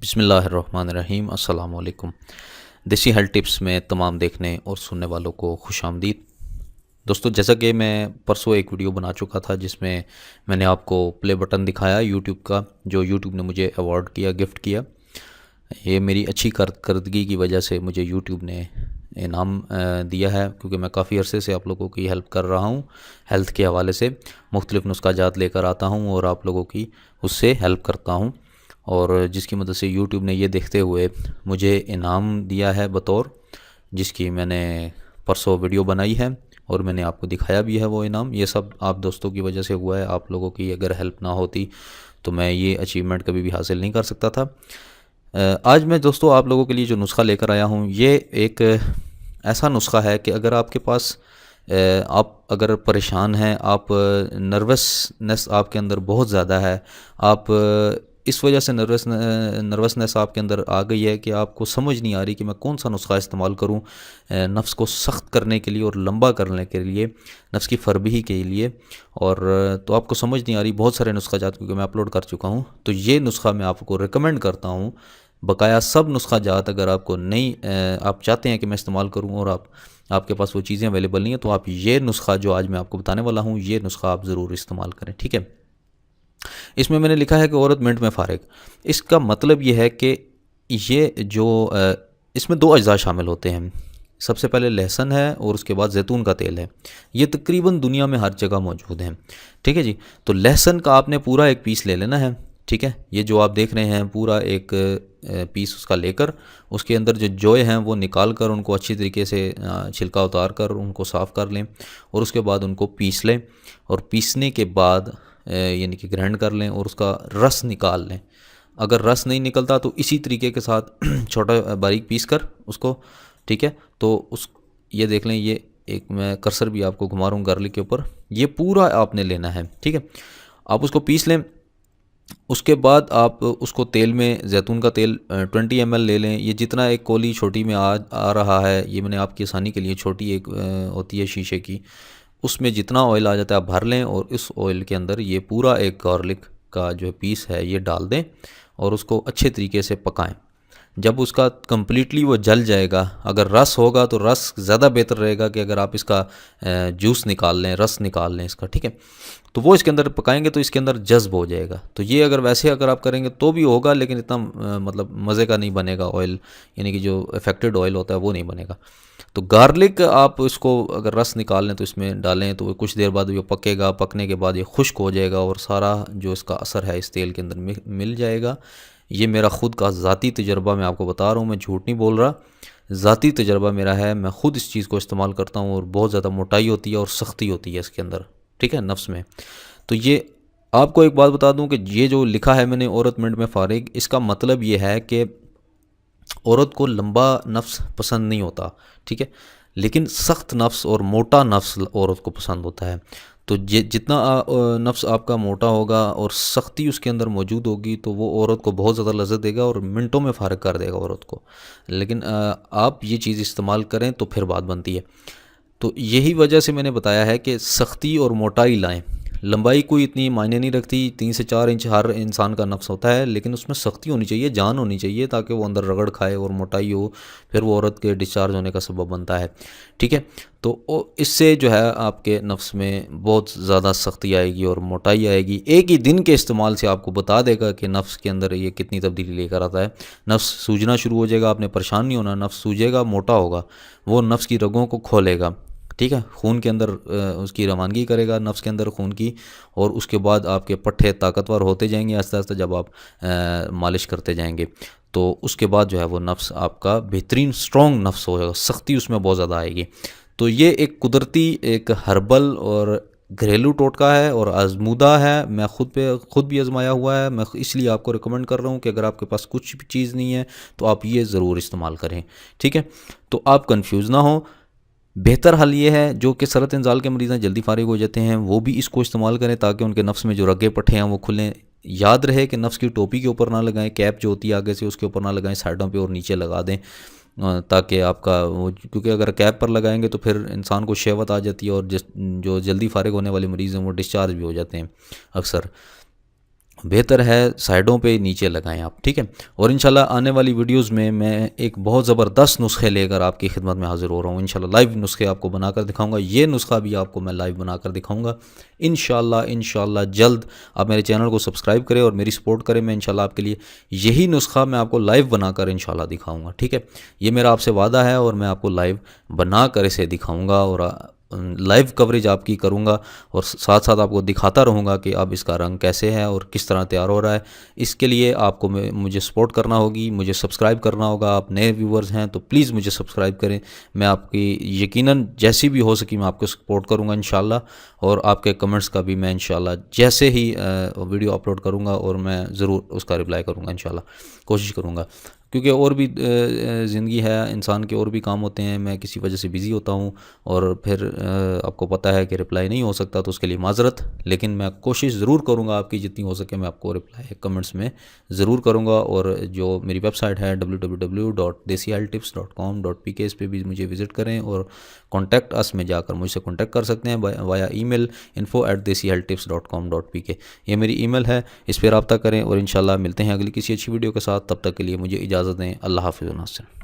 बिस्मिल्लाहिर्रहमानिर्रहीम। अस्सलाम वालेकुम। देसी हेल्थ टिप्स में तमाम देखने और सुनने वालों को खुश आमदीद। दोस्तों, जैसा कि मैं परसों एक वीडियो बना चुका था जिसमें मैंने आपको प्ले बटन दिखाया यूट्यूब का, जो यूट्यूब ने मुझे अवार्ड किया, गिफ्ट किया। ये मेरी अच्छी कारकर्दगी की वजह से मुझे यूट्यूब ने इनाम दिया है, क्योंकि मैं काफ़ी अरसे से आप लोगों की हेल्प कर रहा हूँ। हेल्थ के हवाले से मुख्तलिफ़ नुस्ख़ाजात लेकर आता हूँ और आप लोगों की उससे हेल्प करता हूँ, और जिसकी मदद से यूट्यूब ने ये देखते हुए मुझे इनाम दिया है बतौर, जिसकी मैंने परसों वीडियो बनाई है और मैंने आपको दिखाया भी है वो इनाम। ये सब आप दोस्तों की वजह से हुआ है। आप लोगों की अगर हेल्प ना होती तो मैं ये अचीवमेंट कभी भी हासिल नहीं कर सकता था। आज मैं दोस्तों आप लोगों के लिए जो नुस्ख़ा लेकर आया हूँ, ये एक ऐसा नुस्ख़ा है कि अगर आपके पास आप अगर परेशान हैं, आप नर्वसनेस आपके अंदर बहुत ज़्यादा है, आप इस वजह से नर्वसनेस आपके अंदर आ गई है कि आपको समझ नहीं आ रही कि मैं कौन सा नुस्ख़ा इस्तेमाल करूं नफ्स को सख्त करने के लिए और लंबा करने के लिए, नफ्स की फरबही के लिए, और तो आपको समझ नहीं आ रही। बहुत सारे नुस्ख़ाजात क्योंकि मैं अपलोड कर चुका हूं, तो ये नुस्ख़ा मैं आपको रिकमेंड करता हूं। बकाया सब नुस्ख़ाजात अगर आपको नहीं, आप चाहते हैं कि मैं इस्तेमाल करूँ और आपके पास वो चीज़ें अवेलेबल नहीं है, तो आप ये नुस्ख़ा जो आज मैं आपको बताने वाला हूँ, ये नुस्ख़ा आप ज़रूर इस्तेमाल करें, ठीक है। इसमें मैंने लिखा है कि औरत मिनट में फारिग। इसका मतलब ये है कि ये जो इसमें दो अज्जा शामिल होते हैं। सबसे पहले लहसुन है और उसके बाद जैतून का तेल है। ये तकरीबन दुनिया में हर जगह मौजूद हैं, ठीक है जी। तो लहसुन का आपने पूरा एक पीस ले लेना है, ठीक है। ये जो आप देख रहे हैं पूरा एक पीस उसका लेकर, उसके अंदर जो जोए हैं वो निकाल कर उनको अच्छी तरीके से छिलका उतार कर उनको साफ़ कर लें, और उसके बाद उनको पीस लें, और पीसने के बाद यानी कि ग्राइंड कर लें और उसका रस निकाल लें। अगर रस नहीं निकलता तो इसी तरीके के साथ छोटा बारीक पीस कर उसको, ठीक है। तो उस ये देख लें, ये एक मैं कर्सर भी आपको घुमा रहा हूँ गार्लिक के ऊपर, ये पूरा आपने लेना है, ठीक है। आप उसको पीस लें। उसके बाद आप उसको तेल में, जैतून का तेल 20 ml ले लें। ये जितना एक कोली छोटी में आ रहा है, ये मैंने आपकी आसानी के लिए, छोटी एक होती है शीशे की, उसमें जितना ऑयल आ जाता है आप भर लें, और इस ऑयल के अंदर ये पूरा एक गार्लिक का जो पीस है ये डाल दें और उसको अच्छे तरीके से पकाएं। जब उसका कम्प्लीटली वो जल जाएगा, अगर रस होगा तो रस ज़्यादा बेहतर रहेगा कि अगर आप इसका जूस निकाल लें, रस निकाल लें इसका, ठीक है। तो वो इसके अंदर पकाएंगे तो इसके अंदर जज्ब हो जाएगा। तो ये अगर वैसे अगर आप करेंगे तो भी होगा, लेकिन इतना मतलब मज़े का नहीं बनेगा ऑयल, यानी कि जो इफेक्टेड ऑयल होता है वो नहीं बनेगा। तो गार्लिक आप इसको अगर रस निकाल लें तो इसमें डालें, तो कुछ देर बाद ये पकेगा। पकने के बाद ये खुश्क हो जाएगा और सारा जो इसका असर है इस तेल के अंदर मिल जाएगा। ये मेरा ख़ुद का ज़ाती तजर्बा मैं आपको बता रहा हूँ, मैं झूठ नहीं बोल रहा। ज़ाती तजर्बा मेरा है, मैं ख़ुद इस चीज़ को इस्तेमाल करता हूँ, और बहुत ज़्यादा मोटाई होती है और सख्ती होती है इसके अंदर, ठीक है, नफ्स में। तो ये आपको एक बात बता दूं कि ये जो लिखा है मैंने, औरत मिनट में फारिग, इसका मतलब ये है कि औरत को लंबा नफ्स पसंद नहीं होता, ठीक है, लेकिन सख्त नफ्स और मोटा नफ्स औरत को पसंद होता है। तो जितना नफ्स आपका मोटा होगा और सख्ती उसके अंदर मौजूद होगी, तो वो औरत को बहुत ज़्यादा लज़्ज़त देगा और मिनटों में फारिग कर देगा औरत को। लेकिन आप ये चीज़ इस्तेमाल करें तो फिर बात बनती है। तो यही वजह से मैंने बताया है कि सख्ती और मोटाई लाएं। लंबाई कोई इतनी मायने नहीं रखती, 3 से 4 इंच हर इंसान का नफ्स होता है, लेकिन उसमें सख्ती होनी चाहिए, जान होनी चाहिए, ताकि वो अंदर रगड़ खाए, और मोटाई हो फिर वो औरत के डिस्चार्ज होने का सबब बनता है, ठीक है। तो इससे जो है आपके नफ्स में बहुत ज़्यादा सख्ती आएगी और मोटाई आएगी। एक ही दिन के इस्तेमाल से आपको बता देगा कि नफ्स के अंदर ये कितनी तब्दीली लेकर आता है। नफ्स सूजना शुरू हो जाएगा, आपने परेशान नहीं होना। नफ्स सूजेगा, मोटा होगा, वो नफ्स की रगों को खोलेगा, ठीक है, खून के अंदर उसकी रवानगी करेगा, नफ्स के अंदर खून की, और उसके बाद आपके पट्टे ताकतवर होते जाएंगे आस्ते आस्ते जब आप मालिश करते जाएंगे। तो उसके बाद जो है वो नफ्स आपका बेहतरीन स्ट्रॉन्ग नफ्स हो जाएगा, सख्ती उसमें बहुत ज़्यादा आएगी। तो ये एक कुदरती, एक हर्बल और घरेलू टोटका है और आजमूदा है। मैं खुद भी आजमाया हुआ है। मैं इसलिए आपको रिकमेंड कर रहा हूँ कि अगर आपके पास कुछ भी चीज़ नहीं है तो आप ये ज़रूर इस्तेमाल करें, ठीक है। तो आप कंफ्यूज ना हो। बेहतर हल ये है, जो कि सरत इंजाल के मरीज़ हैं, जल्दी फारिग हो जाते हैं, वो भी इसको इस्तेमाल करें ताकि उनके नफ्स में जो रगे पट्टे हैं वो खुलें। याद रहे कि नफ्स की टोपी के ऊपर ना लगाएं, कैप जो होती है आगे से उसके ऊपर ना लगाएं, साइडों पे और नीचे लगा दें, ताकि आपका वो, क्योंकि अगर कैप पर लगाएंगे तो फिर इंसान को शहवत आ जाती है, और जो जल्दी फारिग होने वाले मरीज़ हैं वो डिस्चार्ज भी हो जाते हैं अक्सर। बेहतर है साइडों पे नीचे लगाएं आप, ठीक है। और इंशाल्लाह आने वाली वीडियोस में मैं एक बहुत ज़बरदस्त नुस्खे लेकर आपकी खिदमत में हाज़िर हो रहा हूँ। इंशाल्लाह लाइव नुस्खे आपको बनाकर दिखाऊंगा, ये नुस्खा भी आपको मैं लाइव बनाकर दिखाऊंगा इंशाल्लाह जल्द। आप मेरे चैनल को सब्सक्राइब करें और मेरी सपोर्ट करें। मैं इंशाल्लाह आपके लिए यही नुस्खा मैं आपको लाइव बनाकर इंशाल्लाह दिखाऊँगा, ठीक है। ये मेरा आपसे वादा है और मैं आपको लाइव बनाकर इसे दिखाऊँगा और लाइव कवरेज आपकी करूँगा और साथ साथ आपको दिखाता रहूँगा कि अब इसका रंग कैसे है और किस तरह तैयार हो रहा है। इसके लिए आपको मुझे सपोर्ट करना होगी, मुझे सब्सक्राइब करना होगा। आप नए व्यूवर्स हैं तो प्लीज़ मुझे सब्सक्राइब करें। मैं आपकी यकीनन जैसी भी हो सकी मैं आपको सपोर्ट करूँगा इंशाल्लाह। और आपके कमेंट्स का भी मैं इंशाल्लाह जैसे ही वीडियो अपलोड करूँगा और मैं ज़रूर उसका रिप्लाई करूँगा इंशाल्लाह, कोशिश करूँगा। क्योंकि और भी ज़िंदगी है, इंसान के और भी काम होते हैं, मैं किसी वजह से बिज़ी होता हूँ और फिर आपको पता है कि रिप्लाई नहीं हो सकता, तो उसके लिए माज़रत। लेकिन मैं कोशिश ज़रूर करूँगा आपकी जितनी हो सके मैं आपको रिप्लाई कमेंट्स में ज़रूर करूँगा। और जो मेरी वेबसाइट है www.desihaltips.com.pk, इस पर भी मुझे विज़िट करें और कॉन्टैक्ट अस में जाकर मुझसे कॉन्टैक्ट कर सकते हैं वाया ईमेल info@desihaltips.com.pk। ये मेरी ईमेल है, इस पर रब्ता करें और इंशाल्लाह मिलते हैं अगली किसी अच्छी वीडियो के साथ। तब तक के लिए मुझे इजाज़त दें। अल्लाह हाफ़िज़।